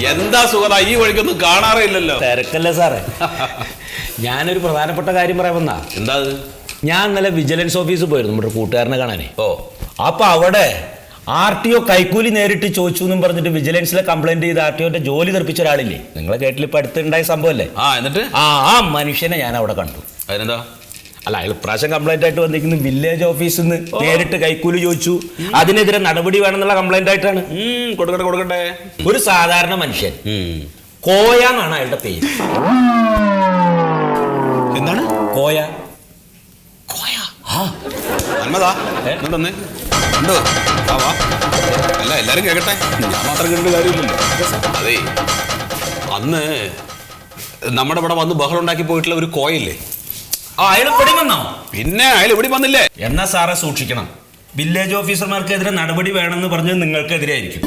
എന്താ സുഖത ഈ വഴിക്കൊന്നും കാണാറേ ഇല്ലല്ലോ. തിരക്കല്ലേ സാറേ. ഞാനൊരു പ്രധാനപ്പെട്ട കാര്യം പറയാൻ വന്നാ. എന്താ? ഞാൻ ഇന്നലെ വിജിലൻസ് ഓഫീസിൽ പോയിരുന്നു നമ്മുടെ കൂട്ടുകാരനെ കാണാനേ. ഓ, അപ്പൊ അവിടെ RTO കൈക്കൂലി നേരിട്ട് ചോദിച്ചു എന്നും പറഞ്ഞിട്ട് വിജിലൻസിലെ കംപ്ലൈന്റ് ചെയ്ത് RTOന്റെ ജോലി തെറിപ്പിച്ച ഒരാളില്ലേ, നിങ്ങളെ കേട്ടിൽ ഇപ്പൊ അടുത്തുണ്ടായ സംഭവല്ലേ? എന്നിട്ട് ആ മനുഷ്യനെ ഞാൻ അവിടെ കണ്ടു. അതിനെന്താ? അല്ല, അയാൾ പ്രാവശ്യം കംപ്ലൈന്റ് ആയിട്ട് വന്നിരിക്കുന്നു വില്ലേജ് ഓഫീസിൽ നിന്ന് നേരിട്ട് കൈക്കൂലി ചോദിച്ചു, അതിനെതിരെ നടപടി വേണമെന്നുള്ള കംപ്ലൈന്റ് ആയിട്ടാണ്. കൊടുക്കട്ടെ. ഒരു സാധാരണ മനുഷ്യൻ, കോയ എന്നാണ് അയാളുടെ പേര്. എന്താണ് കോയ? അന്മതാ കണ്ടോ? അല്ല, എല്ലാരും കേക്കട്ടെ, ഞാൻ മാത്രം കണ്ട കാര്യമില്ലല്ലോ. അതെ, അന്ന് നമ്മുടെ ഇവിടെ വന്ന് ബഹളം ഉണ്ടാക്കി പോയിട്ടുള്ള ഒരു കോയില്ലേ, അയാൾ ഇവിടെ വന്നോ? പിന്നെ അയാൾ ഇവിടെ വന്നില്ലേ? എന്നാ സാറെ സൂക്ഷിക്കണം. വില്ലേജ് ഓഫീസർമാർക്കെതിരെ നടപടി വേണമെന്ന് പറഞ്ഞത് നിങ്ങൾക്കെതിരെ ആയിരിക്കും.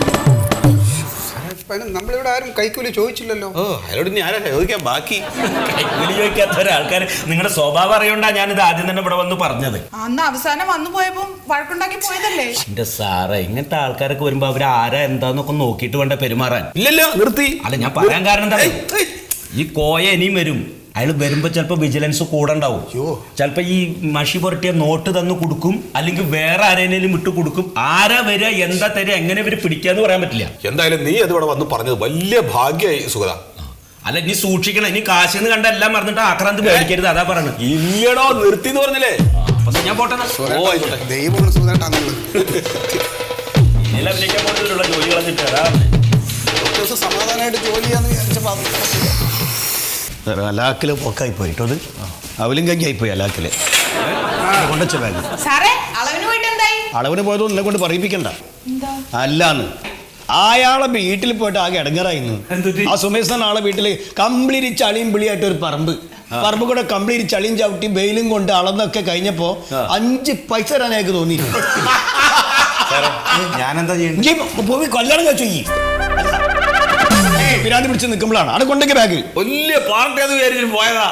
നമ്മളിവിടെ ആരും കൈക്കൂലി ചോദിച്ചില്ലല്ലോ. അയാളോട് ഇനി ആരാ ചോദിക്കാൻ ബാക്കി? കൈക്കൂലി ചോദിക്കാത്ത ഒരാൾക്കാർ നിങ്ങളുടെ സ്വഭാവം അറിയോണ്ടാ ഞാനിത് ആദ്യം തന്നെ ഇവിടെ വന്ന് പറഞ്ഞത്. അന്ന് അവസാനം വന്നു പോയപ്പോ വഴക്കുണ്ടാക്കി പോയതല്ലേ? എന്റെ സാറേ, ഇങ്ങനത്തെ ആൾക്കാരൊക്കെ വരുമ്പോ അവര് ആരാ എന്താന്നൊക്കെ നോക്കിയിട്ട് വേണ്ട പെരുമാറാൻ. ഇല്ലല്ലോ, നിർത്തി. അല്ല, ഞാൻ പറയാൻ കാരണം എന്താ, ഈ കോയ ഇനിയും വരും. അയാൾ വരുമ്പോ ചിലപ്പോ വിജിലൻസ് കൂടെ ഉണ്ടാവും. ചിലപ്പോ ഈ മഷി പുരട്ടിയ നോട്ട് തന്നു കൊടുക്കും, അല്ലെങ്കിൽ വേറെ ആരേലും വിട്ടു കൊടുക്കും. ആരാ വരിക, എന്താ തരിക, എങ്ങനെ ഇവര് പിടിക്കാന്ന് പറയാൻ പറ്റില്ല. എന്തായാലും നീ അത് ഇവിടെ വന്ന് പറഞ്ഞത് വലിയ ഭാഗ്യമായി സുഗത. അല്ല, ഇനി സൂക്ഷിക്കണം. ഇനി കാശിന്ന് കണ്ട എല്ലാം മറന്നിട്ട് ആക്രാന്ത് മേടിക്കരുത്, അതാ പറഞ്ഞത്. ഇല്ലടോ, നിർത്തി എന്ന് പറഞ്ഞില്ലേ? ഞാൻ പോട്ടെ. ദൈവമാണ് സുഖമായിട്ടാണുള്ളത്. അഭിനയിക്കാൻ പോയിട്ടുള്ള ജോലികളെ അതാ സമാധാനമായിട്ട് ജോലി ചെയ്യാന്ന് വിചാരിച്ചപ്പോ അലാക്കില് പൊക്കായി പോയിട്ടത് അവലും കഞ്ഞായിപ്പോയി അലാക്കില് കൊണ്ടുവച്ച ബാഗ്. സാറേ, അളവിന് പോയിട്ട് എന്തായി? അളവിന് പോയതോ എന്നെ കൊണ്ട് പറയിപ്പിക്കണ്ട. അല്ലാന്ന് അയാളെ വീട്ടിൽ പോയിട്ട് ആകെ ഇടങ്ങറായിരുന്നു. ആ സുമേഷ് ആളെ വീട്ടില് കംപ്ലീറ്റ് ചളിയും പിളിയായിട്ട് ഒരു പറമ്പ് കൂടെ കംപ്ലീറ്റ് ചളിയും ചവിട്ടി വെയിലും കൊണ്ട് അളന്നൊക്കെ കഴിഞ്ഞപ്പോ 5 പൈസ തരാൻ അയാൾക്ക് തോന്നിയിരുന്നു. ഞാനെന്താ ചെയ്യുന്നത്? പോയി കല്യാണം കഴിച്ചു പിരാന്തി പിടിച്ച് നിൽക്കുമ്പോഴാണ് അവിടെ കൊണ്ടൊക്കെ ബാഗ് വലിയ പാർട്ടി അത് വിചാരിച്ചിട്ട് പോയതാ.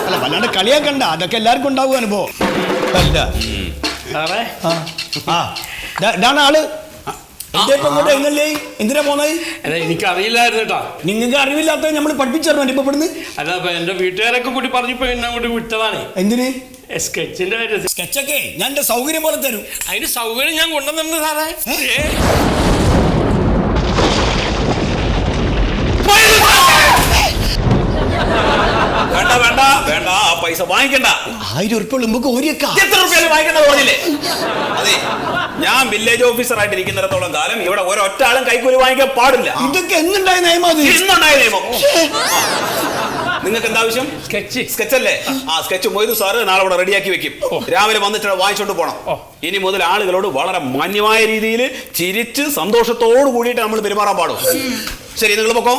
അല്ല, വല്ലാണ്ട് കളിയാക്കണ്ട, അതൊക്കെ എല്ലാവർക്കും ഉണ്ടാവും അനുഭവം. അല്ല ആള് എന്തിനാ പോന്നത്? എനിക്ക് അറിയില്ലായിരുന്നു കേട്ടോ. നിങ്ങൾക്ക് അറിവില്ലാത്ത നമ്മൾ പഠിപ്പിച്ചു ഇപ്പൊ ഇവിടുന്ന്. അല്ല, എന്റെ വീട്ടുകാരൊക്കെ കൂടി പറഞ്ഞപ്പോ എന്നെ കൂടി വിട്ടതാണ്. എന്തിന്? സ്കെച്ചിന്റെ കാര്യം. സ്കെച്ചൊക്കെ ഞാൻ എന്റെ സൗകര്യം പോലെ തരും. അതിന് സൗകര്യം ഞാൻ കൊണ്ടുവന്നിട്ടുണ്ട് സാറേ. വേണ്ട, ആ പൈസ വാങ്ങിക്കണ്ട. 1000 ഉറുപ്പിക നമുക്ക് ഓരിയേക്കാം. എത്ര രൂപ വാങ്ങിക്കണ്ട പറഞ്ഞില്ലേ? അതെ, ഞാൻ വില്ലേജ് ഓഫീസർ ആയിട്ട് ഇരിക്കുന്നിടത്തോളം കാലം ഇവിടെ ഒരൊറ്റ ആളും കൈക്കൂലി വാങ്ങിക്കാൻ പാടില്ല. ഇതൊക്കെ എന്നുണ്ടായ നിയമം? ഇന്നുണ്ടായ നിയമം. നിങ്ങൾക്ക് എന്താ ആവശ്യം? സ്കെച്ചല്ലേ? ആ സ്കെച്ച് മൊയ്തു സാറ് നാളെ ഇവിടെ റെഡിയാക്കി വെക്കും. രാവിലെ വന്നിട്ട് വാങ്ങിച്ചോണ്ട് പോണം. ഇനി മുതൽ ആളുകളോട് വളരെ മാന്യമായ രീതിയിൽ ചിരിച്ച് സന്തോഷത്തോട് കൂടിയിട്ട് നമ്മൾ പെരുമാറാൻ പാടും. ശരി, നിങ്ങൾ പൊക്കോ.